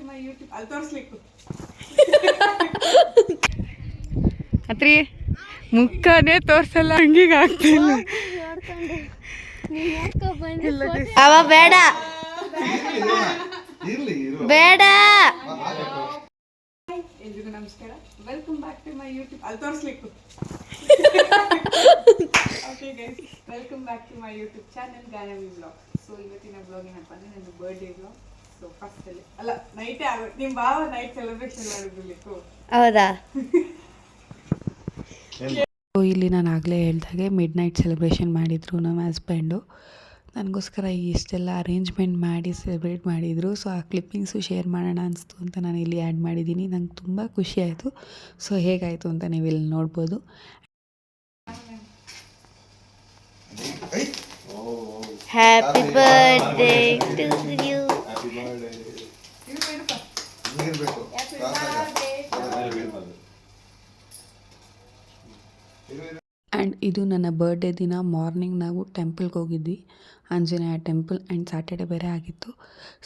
ಮೈ YouTube ಅಲ್ಲಿ ತೋರಿಸ್ಲಿಕ್ಕೆ ಅತ್ರಿ ಮುಖನೇ ತೋರ್ಸಲ್ಲ ಹಂಗೀಗ ಆಗ್ತಿಲ್ಲ ಅವ ಬೇಡ ಬೇಡ. ಎಲ್ರಿಗೂ ನಮಸ್ಕಾರ, welcome back to my YouTube ಅಲ್ಲಿ ತೋರಿಸ್ಲಿಕ್ಕೆ okay guys, welcome back to my YouTube channel Ganavi blog. So ಇವತ್ತಿನ ಬ್ಲಾಗ್ ಏನಪ್ಪ ಅಂದರೆ ನನ್ನ ಬರ್ಡೇ ಬ್ಲಾಗ್. ಸೊ ಫಸ್ಟಲ್ಲಿ ಅಲ್ಲ ನೈಟೇ ಆಗುತ್ತೆ, ನಿಮ್ಮ ಭಾವ ನೈಟ್ ಸೆಲೆಬ್ರೇಷನ್ ಮಾಡಿರ್ಬೇಕು. ಹೌದಾ? ಇಲ್ಲಿ ನಾನು ಆಗಲೇ ಹೇಳ್ದಾಗೆ ಮಿಡ್ ನೈಟ್ ಸೆಲೆಬ್ರೇಷನ್ ಮಾಡಿದರು ನಮ್ಮ ಹಸ್ಬೆಂಡು. ನನಗೋಸ್ಕರ ಇಷ್ಟೆಲ್ಲ ಅರೇಂಜ್ಮೆಂಟ್ ಮಾಡಿ ಸೆಲೆಬ್ರೇಟ್ ಮಾಡಿದರು. ಸೊ ಆ ಕ್ಲಿಪ್ಪಿಂಗ್ಸು ಶೇರ್ ಮಾಡೋಣ ಅನಿಸ್ತು ಅಂತ ನಾನು ಇಲ್ಲಿ ಆ್ಯಡ್ ಮಾಡಿದ್ದೀನಿ. ನಂಗೆ ತುಂಬ ಖುಷಿ ಆಯಿತು. ಸೊ ಹೇಗಾಯಿತು ಅಂತ ನೀವು ಇಲ್ಲಿ ನೋಡ್ಬೋದು. Happy birthday to you. And ಇದು ನನ್ನ ಬರ್ಡೇ ದಿನ ಮಾರ್ನಿಂಗ್ ನಾವು ಟೆಂಪಲ್ಗೆ ಹೋಗಿದ್ವಿ, ಆಂಜನೇಯ ಟೆಂಪಲ್. ಆ್ಯಂಡ್ ಸ್ಯಾಟರ್ಡೆ ಬೇರೆ ಆಗಿತ್ತು.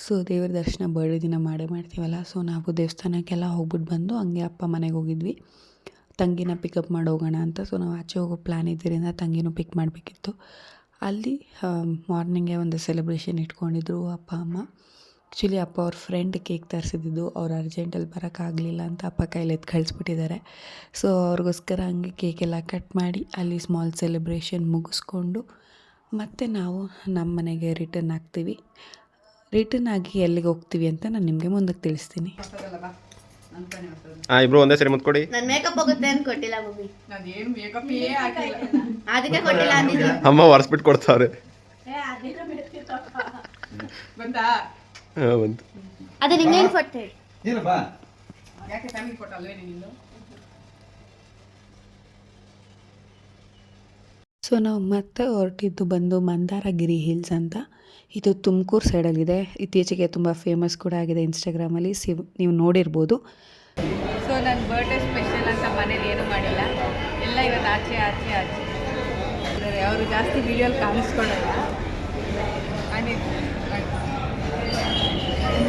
ಸೊ ದೇವರ ದರ್ಶನ ಬರ್ಡೇ ದಿನ ಮಾಡೇ ಮಾಡ್ತೀವಲ್ಲ. ಸೊ ನಾವು ದೇವಸ್ಥಾನಕ್ಕೆಲ್ಲ ಹೋಗ್ಬಿಟ್ಟು ಬಂದು ಹಂಗೆ ಅಪ್ಪ ಮನೆಗೆ ಹೋಗಿದ್ವಿ, ತಂಗಿನ ಪಿಕಪ್ ಮಾಡಿ ಹೋಗೋಣ ಅಂತ. ಸೊ ನಾವು ಆಚೆ ಹೋಗೋ ಪ್ಲ್ಯಾನ್ ಇದ್ದರಿಂದ ತಂಗಿನೂ ಪಿಕ್ ಮಾಡಬೇಕಿತ್ತು. ಅಲ್ಲಿ ಮಾರ್ನಿಂಗೇ ಒಂದು ಸೆಲೆಬ್ರೇಷನ್ ಇಟ್ಕೊಂಡಿದ್ರು ಅಪ್ಪ ಅಮ್ಮ. ಆ್ಯಕ್ಚುಲಿ ಅಪ್ಪ ಅವ್ರ ಫ್ರೆಂಡ್ ಕೇಕ್ ತರಿಸಿದ್ದು, ಅವ್ರು ಅರ್ಜೆಂಟಲ್ಲಿ ಬರೋಕ್ಕಾಗಲಿಲ್ಲ ಅಂತ ಅಪ್ಪ ಕೈಲಿ ಎತ್ತು ಕಳಿಸ್ಬಿಟ್ಟಿದ್ದಾರೆ. ಸೊ ಅವ್ರಿಗೋಸ್ಕರ ಹಂಗೆ ಕೇಕೆಲ್ಲ ಕಟ್ ಮಾಡಿ ಅಲ್ಲಿ ಸ್ಮಾಲ್ ಸೆಲೆಬ್ರೇಷನ್ ಮುಗಿಸ್ಕೊಂಡು ಮತ್ತು ನಾವು ನಮ್ಮ ಮನೆಗೆ ರಿಟರ್ನ್ ಆಗ್ತೀವಿ. ರಿಟರ್ನ್ ಆಗಿ ಎಲ್ಲಿಗೆ ಹೋಗ್ತೀವಿ ಅಂತ ನಾನು ನಿಮಗೆ ಮುಂದಕ್ಕೆ ತಿಳಿಸ್ತೀನಿ. ಇಬ್ರು ಒಂದೇ ಸರಿ ಮುತ್ಕೊಡಿ. ನನ್ನ ಮೇಕಪ್ ಹೋಗುತ್ತೆ ಅಂತ ಕೊಟ್ಟಿಲ್ಲ ಮಮ್ಮಿ, ಅದೇನು ಮೇಕಪ್ ಏ ಆಗಿಲ್ಲ, ಅದಕ್ಕೆ ಕೊಟ್ಟಿಲ್ಲ ಅಂದಿದ್ದು. ಅಮ್ಮ ಒರೆಸ್ಬಿಟ್ಟು ಕೊಡ್ತಾವ್ರೆ. ಬಂತಾ ಬಂತು. ಅದೇ ನಿಂಗೇನು ಫಟ್ ಹೇಳಿ. ಯಾಕೆ ಫ್ಯಾಮಿಲಿ ಫೋಟೋ ಅಲ್ವೇ ನಿಂದು? ಸೊ ನಾವು ಮತ್ತೆ ಹೊರಟಿದ್ದು ಬಂದು ಮಂದಾರಗಿರಿ ಹಿಲ್ಸ್ ಅಂತ. ಇದು ತುಮಕೂರು ಸೈಡಲ್ಲಿದೆ. ಇತ್ತೀಚೆಗೆ ತುಂಬ ಫೇಮಸ್ ಕೂಡ ಆಗಿದೆ ಇನ್ಸ್ಟಾಗ್ರಾಮಲ್ಲಿ, ನೀವು ನೋಡಿರ್ಬೋದು. ಸೊ ನನ್ನ ಬರ್ಡೇ ಸ್ಪೆಷಲ್ ಅಂತ ಮನೇಲಿ ಏನೂ ಮಾಡಿಲ್ಲ, ಎಲ್ಲ ಇವತ್ತು ಆಚೆ ಆಚೆ ಆಚೆ ಇದ್ದಾರೆ. ಅವರು ಜಾಸ್ತಿ ವೀಡಿಯೋಲಿ ಕಾಣಿಸ್ಕೊಳ್ಳಲ್ಲ.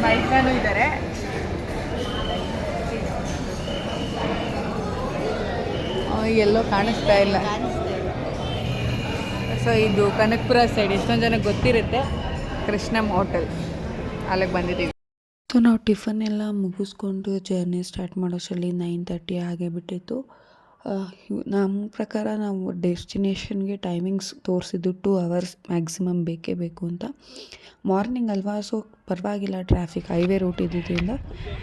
ಮೈಕಾನು ಇದ್ದಾರೆ. ಎಲ್ಲೋ ಕಾಣಿಸ್ತಾ ಇಲ್ಲ. ಸೊ ಇದು ಕನಕಪುರ ಸೈಡ್, ಎಷ್ಟೊಂದು ಜನಕ್ಕೆ ಗೊತ್ತಿರುತ್ತೆ, ಕೃಷ್ಣಮ್ ಹೋಟೆಲ್, ಅಲ್ಲಿಗೆ ಬಂದಿದ್ದೀವಿ. ಸೊ ನಾವು ಟಿಫನ್ ಎಲ್ಲ ಮುಗಿಸ್ಕೊಂಡು ಜರ್ನಿ ಸ್ಟಾರ್ಟ್ ಮಾಡೋಷ್ಟರಲ್ಲಿ 9:30 ಆಗೇ ಬಿಟ್ಟಿತ್ತು. ನಮ್ಮ ಪ್ರಕಾರ ನಾವು ಡೆಸ್ಟಿನೇಷನ್ಗೆ ಟೈಮಿಂಗ್ಸ್ ತೋರಿಸಿದ್ದು 2 hours ಮ್ಯಾಕ್ಸಿಮಮ್ ಬೇಕೇ ಬೇಕು ಅಂತ. ಮಾರ್ನಿಂಗ್ ಅಲ್ವಾ, ಸೊ ಪರವಾಗಿಲ್ಲ, ಟ್ರಾಫಿಕ್ ಹೈವೇ ರೂಟ್ ಇದ್ದಿದ್ದರಿಂದ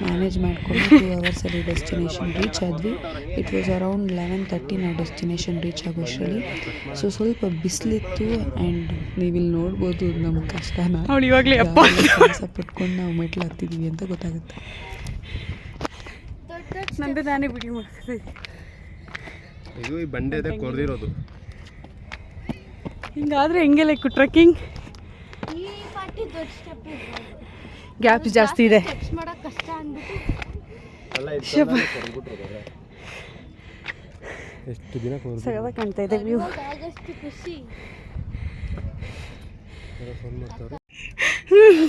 ಮ್ಯಾನೇಜ್ ಮಾಡಿಕೊಂಡು 2 hours ಡೆಸ್ಟಿನೇಷನ್ ರೀಚ್ ಆದ್ವಿ. ಇಟ್ ವಾಸ್ ಅರೌಂಡ್ 11:30 ನಾವು ಡೆಸ್ಟಿನೇಷನ್ ರೀಚ್ ಆಗೋಷ್ಟರಲ್ಲಿ. ಸೊ ಸ್ವಲ್ಪ ಬಿಸಿಲಿತ್ತು. ಆ್ಯಂಡ್ ನೀವಿಲ್ಲಿ ನೋಡ್ಬೋದು ನಮ್ಮ ಕಷ್ಟನ, ಪಟ್ಕೊಂಡು ನಾವು ಮೆಟ್ಲು ಹತ್ತಿದ್ದೀವಿ ಅಂತ ಗೊತ್ತಾಗುತ್ತೆ. ನಂದು ನಾನೇ ವಿಡಿಯೋ ಮಾಡ್ತಿದ್ದೆ. ಇದು ಈ ಬಂಡೆ ಇದೆ ಕೊರ್ದಿರೋದು. ಹಿಂಗಾದ್ರೆ ಹೆಂಗೆ ಲೈಕ್ ಟ್ರೆಕ್ಕಿಂಗ್ ಗ್ಯಾಪ್ ಜಾಸ್ತಿ ಇದೆ. ಎಷ್ಟು ದಿನ ಸಗದ ಕಾಣ್ತಾ ಇದೆ ವ್ಯೂ.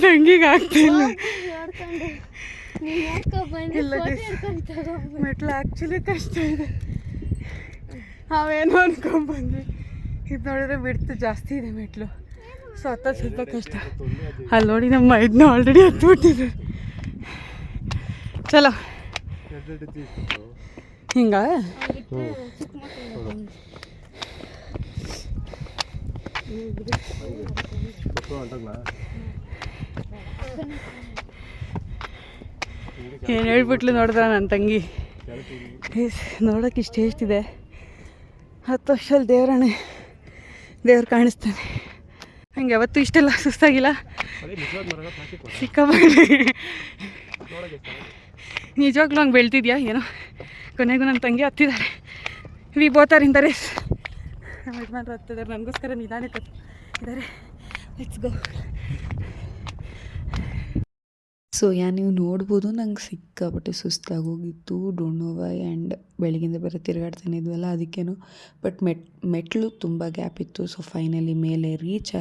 ತಂಗಿಗೆ ಆಗ್ತಿಲ್ಲ ಮೆಟ್ಲು ಆ್ಯಕ್ಚುಲಿ ಕಷ್ಟ ಇದೆ. ನಾವೇನೋ ಅನ್ಕೊಂಡ್ಬಂದ್ವಿ, ಇದು ನೋಡಿದ್ರೆ ಬಿಡ್ತು ಜಾಸ್ತಿ ಇದೆ ಮೆಟ್ಲು. ಸೊ ಹತ್ತೋದು ಸ್ವಲ್ಪ ಕಷ್ಟ. ಅಲ್ಲಿ ನೋಡಿ ನಮ್ಮ ಇದನ್ನ ಆಲ್ರೆಡಿ ಹತ್ಬಿಟ್ಟಿದ್ರು. ಚಲೋ ಹಿಂಗ ಏನು ಹೇಳ್ಬಿಟ್ಲು ನೋಡಿದ್ರ ನನ್ನ ತಂಗಿ. ನೋಡೋಕೆ ಇಷ್ಟು ಎಷ್ಟಿದೆ, 10 ವರ್ಷದಲ್ಲಿ ದೇವ್ರು ಕಾಣಿಸ್ತಾನೆ. ಹಂಗೆ ಯಾವತ್ತೂ ಇಷ್ಟೆಲ್ಲ ಸುಸ್ತಾಗಿಲ್ಲ, ಸಿಕ್ಕಾಪಟ್ಟೆ ನಿಜವಾಗ್ಲೂ ಹಂಗೆ ಬೆಳ್ತಿದ್ಯಾ ಏನೋ. ಕೊನೆಗೂ ನನ್ನ ತಂಗಿ ಹತ್ತಿದ್ದಾರೆ. We both are in the race. ನಮ್ಮ ಯಜಮಾನ್ರು ಹತ್ತಿದ್ದಾರೆ, ನನಗೋಸ್ಕರ ನಿಧಾನಕ್ಕೆ ಇದ್ದಾರೆ. Let's go. ಸೊ ನೀವು ನೋಡ್ಬೋದು ನಂಗೆ ಸಿಕ್ಕಾಪಟ್ಟೆ ಸುಸ್ತಾಗೋಗಿತ್ತು, ಡೋಂಟ್ ನೋ ವೈ. ಆ್ಯಂಡ್ ಬೆಳಗಿಂದ ಬೇರೆ ತಿರುಗಾಡ್ತಾನೆ ಇದ್ವಲ್ಲ ಅದಕ್ಕೇನು. ಬಟ್ ಮೆಟ್ಲು ತುಂಬ ಗ್ಯಾಪ್ ಇತ್ತು. ಸೊ ಫೈನಲಿ ಮೇಲೆ ರೀಚ್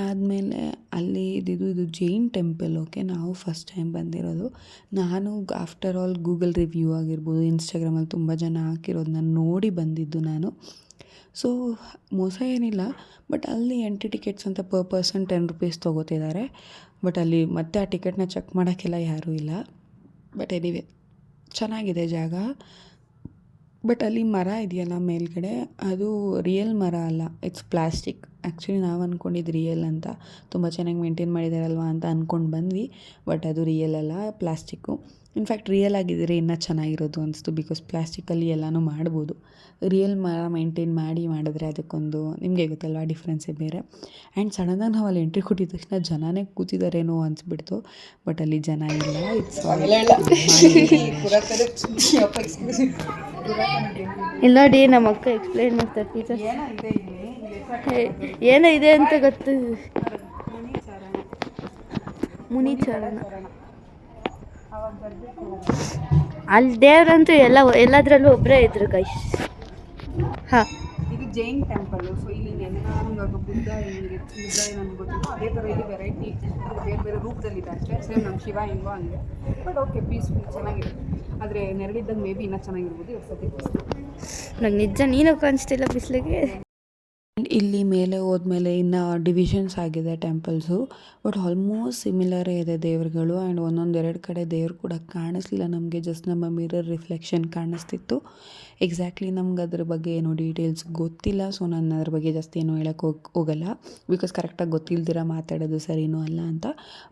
ಆದಮೇಲೆ ಅಲ್ಲಿ ಇದು ಜೈನ್ ಟೆಂಪಲ್. ಓಕೆ, ನಾವು ಫಸ್ಟ್ ಟೈಮ್ ಬಂದಿರೋದು. ನಾನು ಆಫ್ಟರ್ ಆಲ್ ಗೂಗಲ್ ರಿವ್ಯೂ ಆಗಿರ್ಬೋದು, ಇನ್ಸ್ಟಾಗ್ರಾಮಲ್ಲಿ ತುಂಬ ಜನ ಹಾಕಿರೋದನ್ನ ನೋಡಿ ಬಂದಿದ್ದು ನಾನು. ಸೊ ಮೋಸ ಏನಿಲ್ಲ, ಬಟ್ ಅಲ್ಲಿ ಎಂಟ್ರಿ ಟಿಕೆಟ್ಸ್ ಅಂತ ಪರ್ ಪರ್ಸನ್ 10 ರೂಪೀಸ್ ತೊಗೋತಿದ್ದಾರೆ. ಬಟ್ ಅಲ್ಲಿ ಮತ್ತೆ ಆ ಟಿಕೆಟ್ನ ಚೆಕ್ ಮಾಡೋಕ್ಕೆಲ್ಲ ಯಾರೂ ಇಲ್ಲ. ಬಟ್ ಎನಿವೆ ಚೆನ್ನಾಗಿದೆ ಜಾಗ. ಬಟ್ ಅಲ್ಲಿ ಮರ ಇದೆಯಲ್ಲ ಮೇಲ್ಗಡೆ, ಅದು ರಿಯಲ್ ಮರ ಅಲ್ಲ, ಇಟ್ಸ್ ಪ್ಲಾಸ್ಟಿಕ್. ಆ್ಯಕ್ಚುಲಿ ನಾವು ಅಂದ್ಕೊಂಡಿದ್ದು ರಿಯಲ್ ಅಂತ, ತುಂಬ ಚೆನ್ನಾಗಿ ಮೇಂಟೈನ್ ಮಾಡಿದಾರಲ್ವ ಅಂತ ಅಂದ್ಕೊಂಡು ಬಂದ್ವಿ. ಬಟ್ ಅದು ರಿಯಲ್ ಅಲ್ಲ, ಪ್ಲಾಸ್ಟಿಕ್ಕು. ಇನ್ಫ್ಯಾಕ್ಟ್ ರಿಯಲ್ ಆಗಿದ್ದರೆ ಇನ್ನೂ ಚೆನ್ನಾಗಿರೋದು ಅನಿಸ್ತು. ಬಿಕಾಸ್ ಪ್ಲಾಸ್ಟಿಕಲ್ಲಿ ಎಲ್ಲನೂ ಮಾಡ್ಬೋದು. ರಿಯಲ್ ಮರ ಮೇಂಟೈನ್ ಮಾಡಿದ್ರೆ ಅದಕ್ಕೊಂದು ನಿಮಗೆ ಗೊತ್ತಲ್ವ ಡಿಫ್ರೆನ್ಸೇ ಬೇರೆ. ಆ್ಯಂಡ್ ಸಡನ್ನಾಗಿ ನಾವು ಅಲ್ಲಿ ಎಂಟ್ರಿ ಕೊಟ್ಟಿದ ತಕ್ಷಣ ಜನನೇ ಕೂತಿದ್ದಾರೇನೋ ಅನಿಸ್ಬಿಡ್ತು. ಬಟ್ ಅಲ್ಲಿ ಜನ ಇಲ್ಲ. ಇಟ್ಸ್ ಇಲ್ಲ ನೋಡಿ, ನಮ್ಮ ಅಕ್ಕ ಎಕ್ಸ್ಪ್ಲೈನ್ ಮಾಡ್ತಾರೆ ಟೀಚರ್ ಏನೋ ಇದೆ ಅಂತ ಗೊತ್ತು. ಮುನಿಚರಣ ಅಲ್ಲಿ ದೇವ್ರಂತೂ ಎಲ್ಲದರಲ್ಲೂ ಒಬ್ಬರೇ ಇದ್ರು ಗೈಸ್. ಹಾಂ, ಇದು ಜೈನ್ ಟೆಂಪಲ್. ಸೊ ಇಲ್ಲಿ ಇವಾಗ ಬುದ್ಧ ನನಗೆ ಗೊತ್ತಿತ್ತು, ಅದೇ ಥರ ಇಲ್ಲಿ ವೆರೈಟಿ ಬೇರೆ ಬೇರೆ ರೂಪದಲ್ಲಿದೆ ಅಷ್ಟೇ. ಸೇಮ್ ನಮ್ಮ ಶಿವ ಹೆಂಗೋ ಹಂಗೆ. ಬಟ್ ಓಕೆ, ಪೀಸ್ಫುಲ್ ಚೆನ್ನಾಗಿದೆ. ಆದರೆ ನೆರಳಿದ್ದಾಗ ಮೇ ಬಿ ಇನ್ನೂ ಚೆನ್ನಾಗಿರ್ಬೋದು. ಇವಾಗ ಸದ್ಯಕ್ಕೆ ನಂಗೆ ನಿಜ ನೀನು ಕಾಣಿಸ್ತಿಲ್ಲ ಬಿಸಿಲಿಗೆ. ಇಲ್ಲಿ ಮೇಲೆ ಹೋದ್ಮೇಲೆ ಇನ್ನು ಡಿವಿಷನ್ಸ್ ಆಗಿದೆ ಟೆಂಪಲ್ಸು. ಬಟ್ ಆಲ್ಮೋಸ್ಟ್ ಸಿಮಿಲರೇ ಇದೆ ದೇವ್ರುಗಳು. ಆ್ಯಂಡ್ ಒಂದೊಂದೆರಡು ಕಡೆ ದೇವ್ರು ಕೂಡ ಕಾಣಿಸ್ಲಿಲ್ಲ ನಮಗೆ, ಜಸ್ಟ್ ನಮ್ಮ ಮಿರರ್ ರಿಫ್ಲೆಕ್ಷನ್ ಕಾಣಿಸ್ತಿತ್ತು. ಎಕ್ಸಾಕ್ಟ್ಲಿ ನಮ್ಗೆ ಅದ್ರ ಬಗ್ಗೆ ಏನೋ ಡೀಟೇಲ್ಸ್ ಗೊತ್ತಿಲ್ಲ. ಸೊ ನಾನು ಅದ್ರ ಬಗ್ಗೆ ಜಾಸ್ತಿ ಏನೋ ಹೇಳೋಕ್ಕೆ ಹೋಗಲ್ಲ. ಬಿಕಾಸ್ ಕರೆಕ್ಟಾಗಿ ಗೊತ್ತಿಲ್ದಿರ ಮಾತಾಡೋದು ಸರಿನೂ ಅಲ್ಲ ಅಂತ.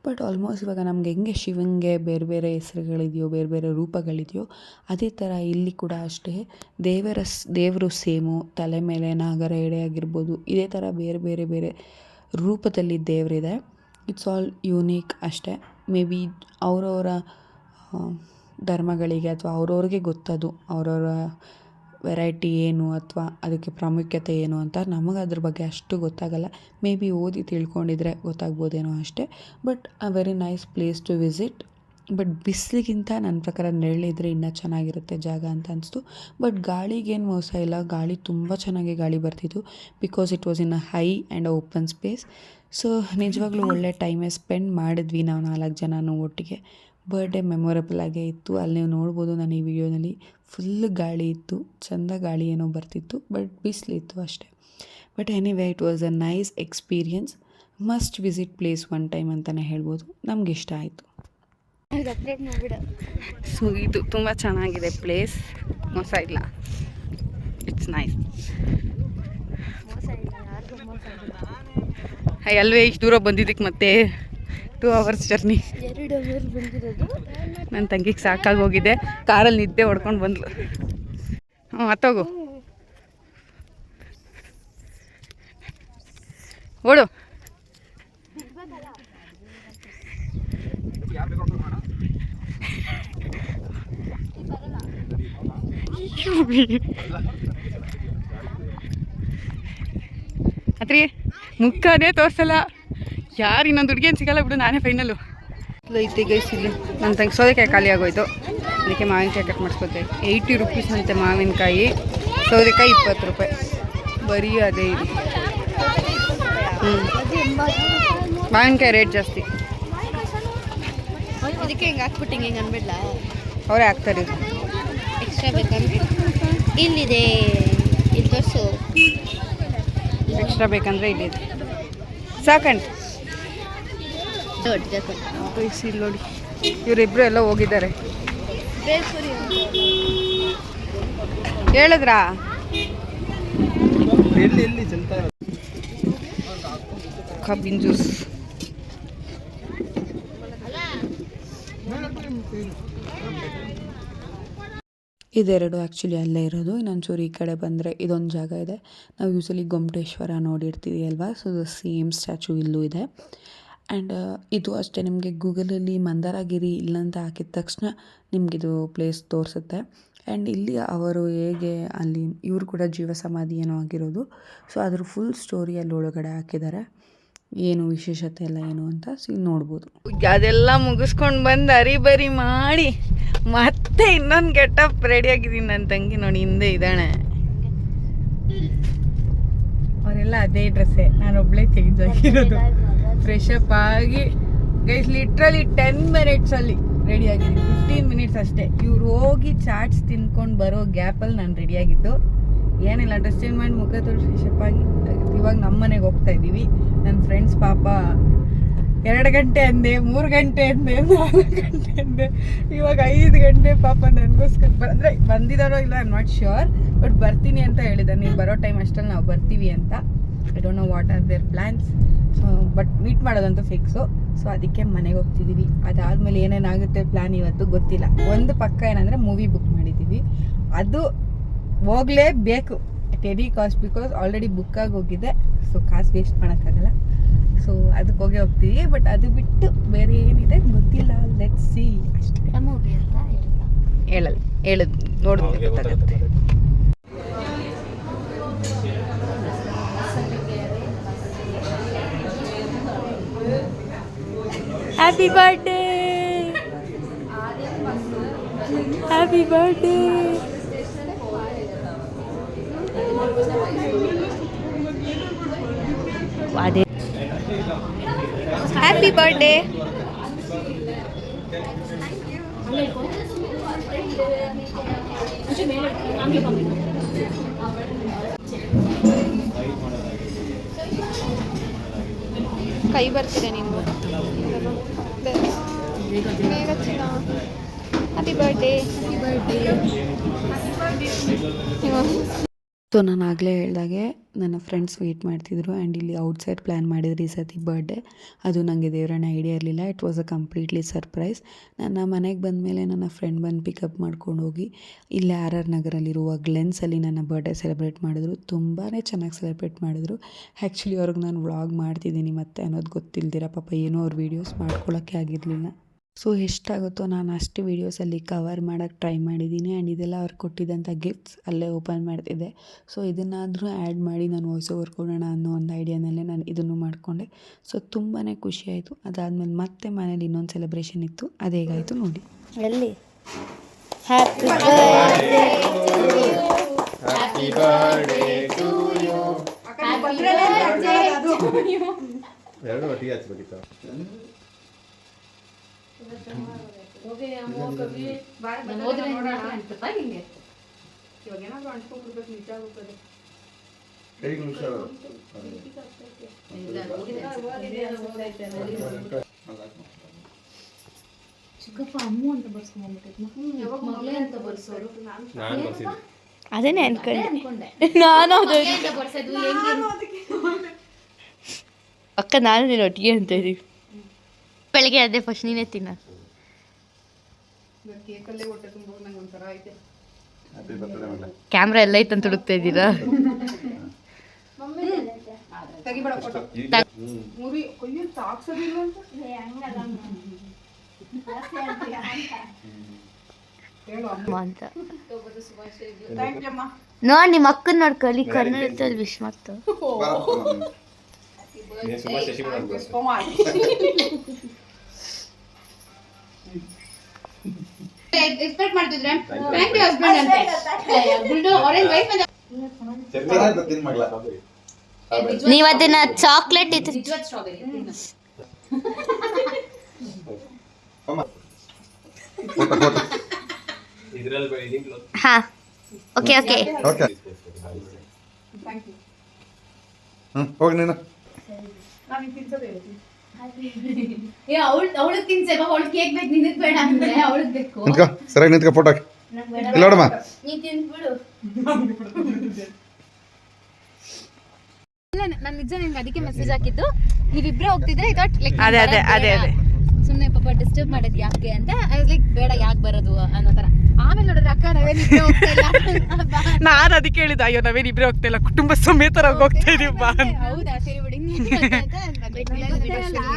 ಬಟ್ ಆಲ್ಮೋಸ್ಟ್ ಇವಾಗ ನಮ್ಗೆ ಹೆಂಗೆ ಶಿವಂಗೆ ಬೇರೆ ಬೇರೆ ಹೆಸರುಗಳಿದೆಯೋ, ಬೇರೆ ಬೇರೆ ರೂಪಗಳಿದೆಯೋ, ಅದೇ ಥರ ಇಲ್ಲಿ ಕೂಡ ಅಷ್ಟೇ ದೇವರು ಸೇಮು. ತಲೆ ಮೇಲೆ ನಾಗರ ಎಡೆ ಆಗಿರ್ಬೋದು, ಇದೇ ಥರ ಬೇರೆ ಬೇರೆ ಬೇರೆ ರೂಪದಲ್ಲಿ ದೇವರಿದೆ. ಇಟ್ಸ್ ಆಲ್ ಯೂನಿಕ್ ಅಷ್ಟೇ. ಮೇ ಬಿ ಅವರವರ ಧರ್ಮಗಳಿಗೆ ಅಥವಾ ಅವ್ರವ್ರಿಗೆ ಗೊತ್ತದು ಅವರವರ ವೆರೈಟಿ ಏನು ಅಥವಾ ಅದಕ್ಕೆ ಪ್ರಾಮುಖ್ಯತೆ ಏನು ಅಂತ. ನಮಗೆ ಅದ್ರ ಬಗ್ಗೆ ಅಷ್ಟು ಗೊತ್ತಾಗಲ್ಲ. ಮೇ ಬಿ ಓದಿ ತಿಳ್ಕೊಂಡಿದ್ರೆ ಗೊತ್ತಾಗ್ಬೋದೇನೋ ಅಷ್ಟೇ. But uh very nice place to visit. But ಬಿಸಿಲಿಗಿಂತ ನನ್ನ ಪ್ರಕಾರ ನೆರಳಿದ್ರೆ ಇನ್ನೂ ಚೆನ್ನಾಗಿರುತ್ತೆ ಜಾಗ ಅಂತ ಅನಿಸ್ತು. ಬಟ್ ಗಾಳಿಗೇನು ಮೋಸ ಇಲ್ಲ, ಗಾಳಿ ತುಂಬ ಚೆನ್ನಾಗಿ ಗಾಳಿ ಬರ್ತಿತ್ತು. Because it was in a high and open space. So ನಿಜವಾಗ್ಲೂ ಒಳ್ಳೆ ಟೈಮೇ ಸ್ಪೆಂಡ್ ಮಾಡಿದ್ವಿ ನಾವು 4 ಜನನೂ ಒಟ್ಟಿಗೆ. ಬರ್ಡೇ ಮೆಮೊರೇಬಲ್ ಆಗೇ ಇತ್ತು. ಅಲ್ಲಿ ನೀವು ನೋಡ್ಬೋದು, ನಾನು ಈ ವಿಡಿಯೋನಲ್ಲಿ ಫುಲ್ ಗಾಳಿ ಇತ್ತು, ಚೆಂದ ಗಾಳಿ ಏನೋ ಬರ್ತಿತ್ತು. ಬಟ್ ಬಿಸಿಲಿತ್ತು ಅಷ್ಟೇ. But anyway it was a nice experience. Must visit place one time ಅಂತಲೇ ಹೇಳ್ಬೋದು. ನಮ್ಗೆ ಇಷ್ಟ ಆಯಿತು. ಸೊ ಇದು ತುಂಬ ಚೆನ್ನಾಗಿದೆ ಪ್ಲೇಸ್, ಮೋಸ ಇಲ್ಲ. It's nice. ಅಲ್ವೇ ಇಷ್ಟು ದೂರ ಬಂದಿದ್ದಕ್ಕೆ ಮತ್ತೆ 2 hours ಜರ್ನಿ. 2 hours ಬಂದಿರೋದು. ನನ್ನ ತಂಗಿಗೆ ಸಾಕಾಗಿ ಹೋಗಿದೆ. ಕಾರಲ್ಲಿ ನಿದ್ದೆ ಹೊಡ್ಕೊಂಡು ಬಂದ್ಲು. ಹತ್ತೋಗು, ಓಡು. ಅತ್ರಿ ಮುಖನೇ ತೋರಿಸಲ್ಲ. ಯಾರು ಇನ್ನೊಂದು ಹುಡುಗಿಯನ್ನು ಸಿಗಲ್ಲ ಬಿಡು, ನಾನೇ ಫೈನಲ್ಲು. ಐತಿ ಗೈಸ್ ಇಲ್ಲಿ. ನನ್ನ ತಂಗಿ ಸೌದೆಕಾಯಿ ಖಾಲಿ ಆಗೋಯ್ತು, ಅದಕ್ಕೆ ಮಾವಿನಕಾಯಿ ಕಟ್ ಮಾಡಿಸ್ಕೊತೆ. 80 ರೂಪೀಸ್ ಅಂತೆ ಮಾವಿನಕಾಯಿ, ಸೌದೆಕಾಯಿ 20 ರೂಪಾಯಿ. ಬರೀ ಅದೇ ಇದು. ಮಾವಿನಕಾಯಿ ರೇಟ್ ಜಾಸ್ತಿ. ಇದಕ್ಕೆ ಹಿಂಗೆ ಹಾಕ್ಬಿಟ್ಟು ಹಿಂಗೆ ಅನ್ಬಿಡ್ಲಾ? ಅವರೇ ಹಾಕ್ತಾರೆ. ಎಕ್ಸ್ಟ್ರಾ ಬೇಕಂದ್ರೆ ಇಲ್ಲಿದೆ, ಇಲ್ಲಿ ತೋರಿಸು. ಎಕ್ಸ್ಟ್ರಾ ಬೇಕಂದರೆ ಇಲ್ಲಿದೆ. ಸಾಕಂಡು ಇಲ್ಲಿ ನೋಡಿ, ಇವರಿಬ್ಬರು ಎಲ್ಲ ಹೋಗಿದ್ದಾರೆ. ಹೇಳಿದ್ರಾ? ಕಬ್ಬಿನ ಜ್ಯೂಸ್. ಇದೆರಡು ಆ್ಯಕ್ಚುಲಿ ಅಲ್ಲೇ ಇರೋದು. ಇನ್ನೊಂಚೂರು ಈ ಕಡೆ ಬಂದರೆ ಇದೊಂದು ಜಾಗ ಇದೆ. ನಾವು ಯೂಸಲಿ ಗೊಮ್ಮಟೇಶ್ವರ ನೋಡಿರ್ತೀವಿ ಅಲ್ವಾ, ಸೊ ಸೇಮ್ ಸ್ಟ್ಯಾಚು ಇಲ್ಲೂ ಇದೆ. ಆ್ಯಂಡ್ ಇದು ಅಷ್ಟೇ, ನಿಮಗೆ ಗೂಗಲಲ್ಲಿ ಮಂದಾರಗಿರಿ ಇಲ್ಲಂತ ಹಾಕಿದ ತಕ್ಷಣ ನಿಮಗಿದು ಪ್ಲೇಸ್ ತೋರಿಸುತ್ತೆ. ಆ್ಯಂಡ್ ಇಲ್ಲಿ ಅವರು ಹೇಗೆ ಅಲ್ಲಿ ಇವರು ಕೂಡ ಜೀವ ಸಮಾಧಿ ಏನೋ ಆಗಿರೋದು. ಸೊ ಅದ್ರ ಫುಲ್ ಸ್ಟೋರಿ ಅಲ್ಲಿ ಒಳಗಡೆ ಹಾಕಿದ್ದಾರೆ. ಏನು ವಿಶೇಷತೆ ಎಲ್ಲ ಏನು ಅಂತ ನೋಡ್ಬೋದು. ಅದೆಲ್ಲ ಮುಗಿಸ್ಕೊಂಡು ಬಂದು ಅರಿಬರಿ ಮಾಡಿ ಮತ್ತೆ ಇನ್ನೊಂದು ಗೆಟಪ್ ರೆಡಿ ಆಗಿದ್ದೀನಿ. ನನ್ನ ತಂಗಿ ನೋಡಿ ಹಿಂದೆ ಇದ್ದಾಳೆ. ಅವರೆಲ್ಲ ಅದೇ ಡ್ರೆಸ್ಸೇ, ನಾನೊಬ್ಳೇ ಚೇಂಜ್ ಆಗಿರೋದು. ಫ್ರೆಶ್ ಅಪ್ ಆಗಿ ಗೈಸ್ ಲಿಟ್ರಲಿ 10 ಮಿನಿಟ್ಸಲ್ಲಿ ರೆಡಿ ಆಗಿದ್ದೀನಿ. 15 ಮಿನಿಟ್ಸ್ ಅಷ್ಟೇ. ಇವ್ರು ಹೋಗಿ ಚಾಟ್ಸ್ ತಿನ್ಕೊಂಡು ಬರೋ ಗ್ಯಾಪಲ್ಲಿ ನಾನು ರೆಡಿಯಾಗಿದ್ದು. ಏನಿಲ್ಲ, ಡ್ರೆಸ್ ಚೇಂಜ್ ಮಾಡಿ ಮುಖ ತೊಳೆದು ಫ್ರೆಶ್ ಅಪ್ ಆಗಿ ಇವಾಗ ನಮ್ಮ ಮನೆಗೆ ಹೋಗ್ತಾ ಇದ್ದೀವಿ. ನನ್ನ ಫ್ರೆಂಡ್ಸ್ ಪಾಪ 2 ಗಂಟೆ ಅಂದೆ, 3 ಗಂಟೆ ಅಂದೆ, 4 ಗಂಟೆ ಅಂದೆ, ಇವಾಗ 5 ಗಂಟೆ ಪಾಪ ನನಗೋಸ್ಕರ ಅಂದರೆ ಬಂದಿದ್ದಾರೋ ಇಲ್ಲ I am not sure, but ಬರ್ತೀನಿ ಅಂತ ಹೇಳಿದ್ದಾರೆ. ನೀವು ಬರೋ ಟೈಮ್ ಅಷ್ಟಲ್ಲಿ ನಾವು ಬರ್ತೀವಿ ಅಂತ. I don't know what are their plans. So but meet ಮಾಡೋದಂತೂ ಫಿಕ್ಸು. ಸೊ ಅದಕ್ಕೆ ಮನೆಗೆ ಹೋಗ್ತಿದ್ದೀವಿ. ಅದಾದಮೇಲೆ ಏನೇನಾಗುತ್ತೆ ಪ್ಲ್ಯಾನ್ ಇವತ್ತು ಗೊತ್ತಿಲ್ಲ. ಒಂದು ಪಕ್ಕ ಏನಂದರೆ ಮೂವಿ ಬುಕ್ ಮಾಡಿದ್ದೀವಿ, ಅದು ಹೋಗಲೇಬೇಕು at any cost, because already ಬುಕ್ಕಾಗಿ ಹೋಗಿದೆ. ಸೊ ಕಾಸು ವೇಸ್ಟ್ ಮಾಡೋಕ್ಕಾಗಲ್ಲ. ಸೊ ಅದಕ್ಕೆ ಹೋಗ್ತೀವಿ. ಬಟ್ ಅದು ಬಿಟ್ಟು ಬೇರೆ ಏನಿದೆ ಗೊತ್ತಿಲ್ಲ. ಲೆಟ್ಸ್ ಸಿ ಅಷ್ಟೇ. ಹೇಳೋದು ನೋಡಿದ್ರೆ ಗೊತ್ತಾಗುತ್ತೆ. Happy birthday, happy birthday. ಅದೇ ಹ್ಯಾಪಿ ಬರ್ಡೇ. ಕೈ ಬರ್ತಿದೆ ನಿಮ್ದು. Happy birthday. ಸೊ ನಾನು ಆಗಲೇ ಹೇಳಿದಾಗೆ ನನ್ನ ಫ್ರೆಂಡ್ಸ್ ವೆಯ್ಟ್ ಮಾಡ್ತಿದ್ರು ಆ್ಯಂಡ್ ಇಲ್ಲಿ ಔಟ್ಸೈಡ್ ಪ್ಲ್ಯಾನ್ ಮಾಡಿದ್ರು ಈ ಸತಿ ಬರ್ಡೇ. ಅದು ನನಗೆ ದೇವರನ್ನ ಐಡಿಯಾ ಇರಲಿಲ್ಲ. It was a completely surprise. ನನ್ನ ಮನೆಗೆ ಬಂದಮೇಲೆ ನನ್ನ ಫ್ರೆಂಡ್ ಬಂದು ಪಿಕಪ್ ಮಾಡ್ಕೊಂಡು ಹೋಗಿ ಇಲ್ಲೇ RR ನಗರಲ್ಲಿರುವ ಗ್ಲೆನ್ಸಲ್ಲಿ ನನ್ನ ಬರ್ಡೇ ಸೆಲೆಬ್ರೇಟ್ ಮಾಡಿದ್ರು. ತುಂಬಾ ಚೆನ್ನಾಗಿ ಸೆಲೆಬ್ರೇಟ್ ಮಾಡಿದ್ರು. ಆ್ಯಕ್ಚುಲಿ ಅವ್ರಿಗೆ ನಾನು ವ್ಲಾಗ್ ಮಾಡ್ತಿದ್ದೀನಿ ಮತ್ತೆ ಅನ್ನೋದು ಗೊತ್ತಿಲ್ದಿರ ಪಾಪ ಏನೋ ಅವ್ರ ವೀಡಿಯೋಸ್ ಮಾಡ್ಕೊಳ್ಳೋಕ್ಕೆ ಆಗಿರಲಿಲ್ಲ. ಸೊ ಎಷ್ಟಾಗುತ್ತೋ ನಾನು ಅಷ್ಟು ವೀಡಿಯೋಸಲ್ಲಿ ಕವರ್ ಮಾಡೋಕ್ಕೆ ಟ್ರೈ ಮಾಡಿದ್ದೀನಿ. ಆ್ಯಂಡ್ ಇದೆಲ್ಲ ಅವ್ರು ಕೊಟ್ಟಿದ್ದಂಥ ಗಿಫ್ಟ್ಸ್ ಅಲ್ಲೇ ಓಪನ್ ಮಾಡ್ತಿದ್ದೆ. ಸೊ ಇದನ್ನಾದರೂ ಆ್ಯಡ್ ಮಾಡಿ ನಾನು ವಾಯ್ಸ್ ಓವರ್ ಕೊಡೋಣ ಅನ್ನೋ ಒಂದು ಐಡಿಯಾನಲ್ಲೇ ನಾನು ಇದನ್ನು ಮಾಡಿಕೊಂಡೆ. ಸೊ ತುಂಬಾ ಖುಷಿಯಾಯಿತು. ಅದಾದಮೇಲೆ ಮತ್ತೆ ಮನೇಲಿ ಇನ್ನೊಂದು ಸೆಲೆಬ್ರೇಷನ್ ಇತ್ತು. ಅದು ಹೇಗಾಯಿತು ನೋಡಿ. ಎಲ್ಲಿ ಹ್ಯಾಪಿ ಬರ್ಡೇ ಟು ಯು, ಎರಡು ಒಟ್ಟಿಗೆ ಹಚ್ಬೇಕಿತ್ತು. ಇವಾಗ ಏನಾದ್ರು ಅನ್ಸ್ಕೊಂಡ್ಬಿಡ್ಬೇಕು, ನಿಜ ಆಗುತ್ತದೆ. ಚಿಕ್ಕಪ್ಪ ಅಮ್ಮು ಅಂತ ಬರ್ಸ್ಕೊಂಡ್ಬಿಟ್ಟಿದ್ನ. ನಾನು ಬರ್ಸಿದ್ದೆ. ಅದೇನೆ ಅನ್ಕೊಂಡೆ ನಾನು. ಅಕ್ಕ ನಾನು ನೀನು ಒಟ್ಟಿಗೆ ಅಂತ ಇದೀವಿ. ಬೆಳಗ್ಗೆ ಅದೇ ಫಸ್ಟ್ ನೀನೇ ತಿನ್ನ. ಕೇಕಲ್ಲೇ ಹೊಟ್ಟೆ ತುಂಬ ನಂಗೆ ಒಂಥರ ಐತೆ. ಕ್ಯಾಮ್ರಾ ಎಲ್ಲ ಐತಂತ ಹುಡುಕ್ತಾ ಇದ್ದೀರಾ? ತೆಗಿಬೇಡ ಫೋಟೋ. ಮುರಿ ಕೊಯ್ಯು ಸಾಕ್ಸೋದಿಲ್ಲ ಅಂತ ಹೇಳು ಅಮ್ಮ ಅಂತ. ಥ್ಯಾಂಕ್ ಯು ಅಮ್ಮ. ನೋಡಿ ನಿಮ್ಮ ಅಕ್ಕನ ನೋಡ್ಕೊಳ್ಳಿ, ಕನ್ನಡದಲ್ಲಿ ವಿಶ್ ಮಾಡ್ತಾ. ಸುಮಾರು ಶಶಿ ಕೂಡ ಅನ್ಬೋದು. ಎಕ್ಸ್ಪೆಕ್ಟ್ ಮಾಡ್ತಿದ್ರೆ ಥ್ಯಾಂಕ್ ಯು ಹಸ್ಬೆಂಡ್ ಅಂತ. ಆರೆಂಜ್ ವೈಫ್ ಅಂತ ನೀವು ಅದನ್ನ ಚಾಕ್ಲೇಟ್ ಇತ್ತು. ಹಾ ಓಕೆ ಓಕೆ ಥ್ಯಾಂಕ್ ಯು. ಹೋಗಿ ನೀನು ನಾನು ತಿನ್ಸೋದೇ ಹೇಳ್ತೀನಿ. ಅವಳಿಗೆ ತಿನ್ಸೆ ಅವಳು ಕೇಕ್ ಬೇಕು, ನಿನಗೆ ಬೇಡ ಅಂದ್ರೆ ಅವಳಿಗೆ ಬೇಕು. ನಿಂತ್ಕೋ, ಸರಿಯಾಗಿ ನಿಂತ್ಕೋ, ಫೋಟೋ ಹಾಕಿ. ಇಲ್ಲ ನೋಡಮ್ಮ, ನೀ ತಿನ್ಬಿಡು. ನಾನು ನಿಜ ನಿಮ್ಗೆ ಅದಕ್ಕೆ ಮೆಸೇಜ್ ಹಾಕಿದ್ದು. ನೀವಿಬ್ರೇ ಹೋಗ್ತಿದ್ರೆ ಅದೇ ಸುಮ್ಮನೆ ಪಾಪ ಡಿಸ್ಟರ್ಬ್ ಮಾಡೋದು ಯಾಕೆ ಅಂತ. ಐ ವಾಸ್ ಲೈಕ್ ಬೇಡ, ಯಾಕೆ ಬರೋದು ಅನ್ನೋ ಥರ. ಆಮೇಲೆ ನೋಡಿದ್ರೆ ಅಕ್ಕ ನಾವೇನಿಬ್ರೇ ಹೋಗ್ತಾ ಇಲ್ಲ. ನಾನು ಅದಕ್ಕೆ ಹೇಳಿದ, ಅಯ್ಯೋ ನಾವೇನಿಬ್ರೇ ಹೋಗ್ತಾ ಇಲ್ಲ, ಕುಟುಂಬ ಸಮೇತರಾಗಿ ಹೋಗ್ತಾ ಇದೀವಿ ಬಾ. ಹೌದಾ, ಸರಿ ಬಿಡಿ.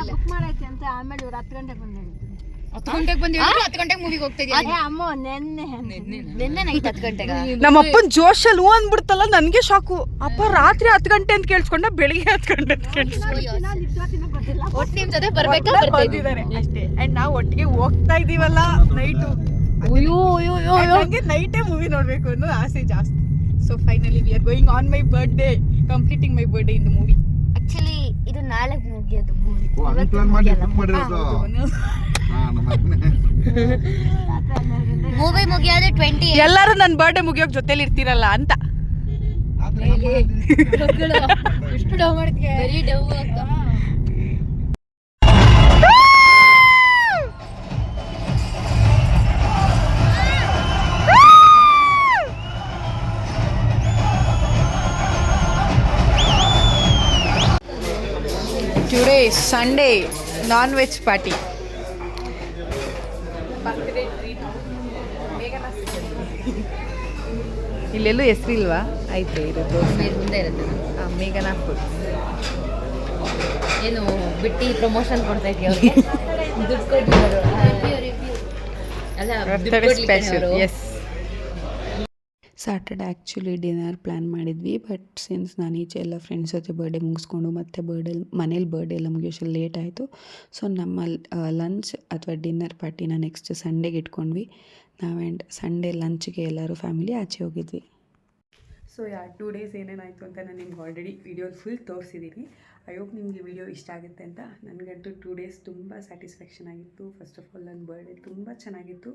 ಬುಕ್ ಮಾಡೈತೆ ಅಂತ ಆಮೇಲೆ ಇವ್ರು 10 ಗಂಟೆಗೆ ಬಂದು ಹೇಳಿದ್ರು. 10 ಗಂಟೆಗೆ ಬಂದು 10 ಗಂಟೆಗೆ ಮೂವಿಗೆ ಹೋಗ್ತಾ ಇದೀಯ ಅಮ್ಮ ನಿನ್ನೆ ನೈಟ್ 10 ಗಂಟೆಗೆ ನಮ್ಮ ಅಪ್ಪನ ಜೋಶಲ್ಲಿ ಹೂ ಅಂದ್ಬಿಡ್ತಲ್ಲ ನನಗೆ ಶಾಕು. ಅಪ್ಪ ರಾತ್ರಿ 10 ಗಂಟೆ ಅಂತ ಕೇಳಿಸ್ಕೊಂಡ, ಬೆಳಿಗ್ಗೆ 10 ಗಂಟೆ ಅಂತ ಒಟ್ಟು ನಿಮ್ ಜೊತೆ ಬರ್ಬೇಕಾ ಬರ್ತಾ ಇದ್ದೀವಿ ಕೇಳಿಸ್ಕೊಂಡಿದ್ದಾರೆ ಅಷ್ಟೇ. ಅಂಡ್ ನಾವು ಒಟ್ಟಿಗೆ ಹೋಗ್ತಾ ಇದೀವಲ್ಲ ನೈಟು, ನನಗೆ ನೈಟೇ ಮೂವಿ ನೋಡ್ಬೇಕು ಅನ್ನೋ ಆಸೆ ಜಾಸ್ತಿ. So finally we are going on my birthday, completing my birthday in the movie. Actually ಇದು ನಾಳೆ ಮುಗಿಯೋದು ಮೂವಿ. ಪ್ಲಾನ್ ಮಾಡಿ ಬುಕ್ ಮಾಡಿರೋದು. ಮೂವಿ ಮುಗಿಯೋದು 20. ಎಲ್ಲರೂ ನನ್ನ ಬರ್ಡೇ ಮುಗಿಯೋಕ್ ಜೊತೆಲಿ ಇರ್ತೀರಲ್ಲ ಅಂತ. ಎಷ್ಟು ಡವ್ ಮಾಡ್ತೀಯ? ವೆರಿ ಡವ್ ಅಂತ. Today Sunday non veg party. ಇಲ್ಲೆಲ್ಲೂ ಹೆಸರಿಲ್ವಾ? ಐತೆ ಇರೋದು ಮುಂದೆ ಇರುತ್ತೆ. ಮೇಘನಾ ಫುಡ್. ಏನು ಬಿಟ್ಟು ಪ್ರಮೋಷನ್ ಕೊಡ್ತಾ ಇದೀಯ ಅವ್ರಿಗೆ? ದುಡ್ಡು ಕೊಡ್ಲಿ ಅವರು. ಅಲ್ಲ birthday special. Yes. Saturday actually dinner plan ಮಾಡಿದ್ವಿ, ಬಟ್ ಸಿನ್ಸ್ ನಾನು ಈಚೆ ಎಲ್ಲ ಫ್ರೆಂಡ್ಸ್ ಜೊತೆ ಬರ್ಡೇ ಮುಗಿಸ್ಕೊಂಡು ಮತ್ತೆ ಮನೇಲಿ ಬರ್ಡೇ ಎಲ್ಲ ಮುಗಿಯೋಷ್ಟು ಲೇಟ್ ಆಯಿತು. ಸೊ ನಮ್ಮ ಲಂಚ್ ಅಥವಾ ಡಿನ್ನರ್ ಪಾರ್ಟಿನ ನೆಕ್ಸ್ಟ್ ಸಂಡೇಗೆ ಇಟ್ಕೊಂಡ್ವಿ ನಾವು. ಆ್ಯಂಡ್ ಸಂಡೇ ಲಂಚ್ಗೆ ಎಲ್ಲರೂ ಫ್ಯಾಮಿಲಿ ಆಚೆ ಹೋಗಿದ್ವಿ. ಸೊ 2 ಡೇಸ್ ಏನೇನಾಯಿತು ಅಂತ ನಾನು ನಿಮ್ಗೆ ಆಲ್ರೆಡಿ ವಿಡಿಯೋ ಫುಲ್ ತೋರಿಸಿದ್ದೀನಿ. ಐ ಹೋಪ್ ನಿಮಗೆ ವಿಡಿಯೋ ಇಷ್ಟ ಆಗುತ್ತೆ ಅಂತ. ನನಗಂತೂ 2 ಡೇಸ್ ತುಂಬ ಸ್ಯಾಟಿಸ್ಫ್ಯಾಕ್ಷನ್ ಆಗಿತ್ತು. ಫಸ್ಟ್ ಆಫ್ ಆಲ್ ನನ್ನ ಬರ್ಡೇ ತುಂಬ ಚೆನ್ನಾಗಿತ್ತು.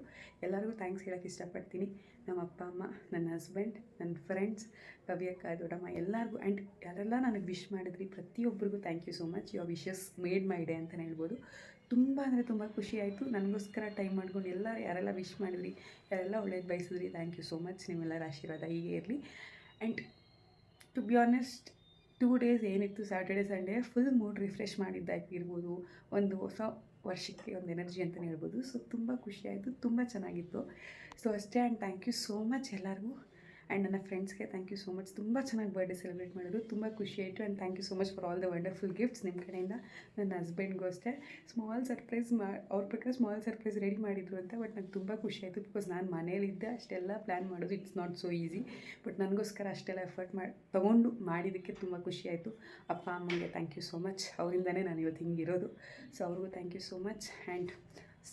ಎಲ್ಲರಿಗೂ ಥ್ಯಾಂಕ್ಸ್ ಹೇಳೋಕ್ಕೆ ಇಷ್ಟಪಡ್ತೀನಿ. ನಮ್ಮ ಅಪ್ಪ ಅಮ್ಮ, ನನ್ನ ಹಸ್ಬೆಂಡ್, ನನ್ನ ಫ್ರೆಂಡ್ಸ್, ಕವಿಯಕ್ಕ, ದೊಡ್ಡಮ್ಮ ಎಲ್ಲರಿಗೂ. ಆ್ಯಂಡ್ ಯಾರೆಲ್ಲ ನನಗೆ ವಿಶ್ ಮಾಡಿದ್ರಿ ಪ್ರತಿಯೊಬ್ಬರಿಗೂ thank you so much. Your wishes made my day ಅಂತಲೇ ಹೇಳ್ಬೋದು. ತುಂಬ ಅಂದರೆ ತುಂಬ ಖುಷಿ ಆಯಿತು. ನನಗೋಸ್ಕರ ಟೈಮ್ ಮಾಡ್ಕೊಂಡು ಯಾರೆಲ್ಲ ವಿಶ್ ಮಾಡಿದ್ರಿ, ಯಾರೆಲ್ಲ ಒಳ್ಳೇದು ಬಯಸಿದ್ರಿ, ಥ್ಯಾಂಕ್ ಯು ಸೋ ಮಚ್. ನಿಮ್ಮೆಲ್ಲರ ಆಶೀರ್ವಾದ ಹೀಗೆ ಇರಲಿ. And to be honest 2 days ಏನಿತ್ತು Saturday Sunday full mood refresh ಮಾಡಿದ್ದಾಗಿರ್ಬೋದು, ಒಂದು ಹೊಸ ವರ್ಷಕ್ಕೆ ಒಂದು ಎನರ್ಜಿ ಅಂತಲೇ ಹೇಳ್ಬೋದು. ಸೊ ತುಂಬ ಖುಷಿಯಾಯಿತು, ತುಂಬ ಚೆನ್ನಾಗಿತ್ತು. ಸೊ ಅಷ್ಟೇ. And thank you so much ಎಲ್ಲರಿಗೂ. ಆ್ಯಂಡ್ ನನ್ನ ಫ್ರೆಂಡ್ಸ್ಗೆ ಥ್ಯಾಂಕ್ ಯು ಸೋ ಮಚ್. ತುಂಬ ಚೆನ್ನಾಗಿ ಬರ್ಡೇ ಸೆಲೆಬ್ರೇಟ್ ಮಾಡೋದು, ತುಂಬ ಖುಷಿ ಆಯಿತು. And thank you so much for all the wonderful gifts ನಿಮ್ಮ ಕಡೆಯಿಂದ. ನನ್ನ ಹಸ್ಬೆಂಡ್ಗೂ ಅಷ್ಟೇ ಸ್ಮಾಲ್ ಸರ್ಪ್ರೈಸ್ ಅವ್ರ ಪ್ರಕಾರ ಸ್ಮಾಲ್ ಸರ್ಪ್ರೈಸ್ ರೆಡಿ ಮಾಡಿದ್ರು ಅಂತ. ಬಟ್ ನಂಗೆ ತುಂಬ ಖುಷಿ ಆಯಿತು, ಬಿಕಾಸ್ ನಾನು ಮನೇಲಿದ್ದೆ. ಅಷ್ಟೆಲ್ಲ ಪ್ಲ್ಯಾನ್ ಮಾಡೋದು it's not so easy. But ನನಗೋಸ್ಕರ ಅಷ್ಟೆಲ್ಲ ಎಫರ್ಟ್ ತೊಗೊಂಡು ಮಾಡಿದ್ದಕ್ಕೆ ತುಂಬ ಖುಷಿ ಆಯಿತು. ಅಪ್ಪ ಅಮ್ಮಂಗೆ ಥ್ಯಾಂಕ್ ಯು ಸೋ ಮಚ್. ಅವರಿಂದನೇ ನಾನು ಇವತ್ತು ಹಿಂಗಿರೋದು. ಸೊ ಅವ್ರಿಗೂ thank you so much. And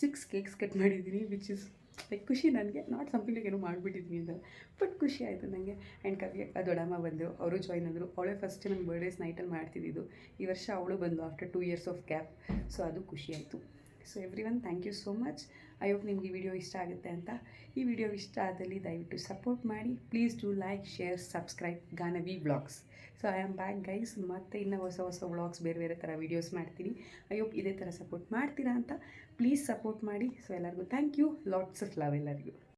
6 cakes cut ಮಾಡಿದ್ದೀನಿ, ವಿಚ್ ಇಸ್ ಲೈಕ್ ಖುಷಿ ನನಗೆ. ನಾಟ್ ಸಮಥಿಂಗ್ ಲೈಕ್ ಏನೋ ಮಾಡಿಬಿಟ್ಟಿದ್ವಿ ಅಂತ, ಬಟ್ ಖುಷಿ ಆಯಿತು ನನಗೆ. ಆ್ಯಂಡ್ ಕವಿಯಕ್ಕ, ದೊಡ್ಡಮ್ಮ ಬಂದರು, ಅವರು ಜಾಯ್ನ್ ಆದರು. ಅವಳೇ ಫಸ್ಟ್ ನನ್ನ ಬರ್ಡೇಸ್ ನೈಟಲ್ಲಿ ಮಾಡ್ತಿದ್ದಿದ್ದು. ಈ ವರ್ಷ ಅವಳು ಬಂದು after 2 years of gap. So ಅದು ಖುಷಿ ಆಯಿತು. So everyone thank you so much. I hope ನಿಮಗೆ ಈ ವಿಡಿಯೋ ಇಷ್ಟ ಆಗುತ್ತೆ ಅಂತ. ಈ ವಿಡಿಯೋ ಇಷ್ಟ ಆದಲ್ಲಿ ದಯವಿಟ್ಟು ಸಪೋರ್ಟ್ ಮಾಡಿ. Please do like, share, subscribe Ganavi vlogs. So I am back guys. ಮತ್ತೆ ಇನ್ನೂ ಹೊಸ ವ್ಲಾಗ್ಸ್ ಬೇರೆ ಥರ ವೀಡಿಯೋಸ್ ಮಾಡ್ತೀನಿ. ಐ ಹೋಪ್ ಇದೇ ಥರ ಸಪೋರ್ಟ್ ಮಾಡ್ತೀರಾ ಅಂತ. ಪ್ಲೀಸ್ ಸಪೋರ್ಟ್ ಮಾಡಿ. ಸೊ ಎಲ್ಲರಿಗೂ thank you. Lots of love ಎಲ್ಲರಿಗೂ.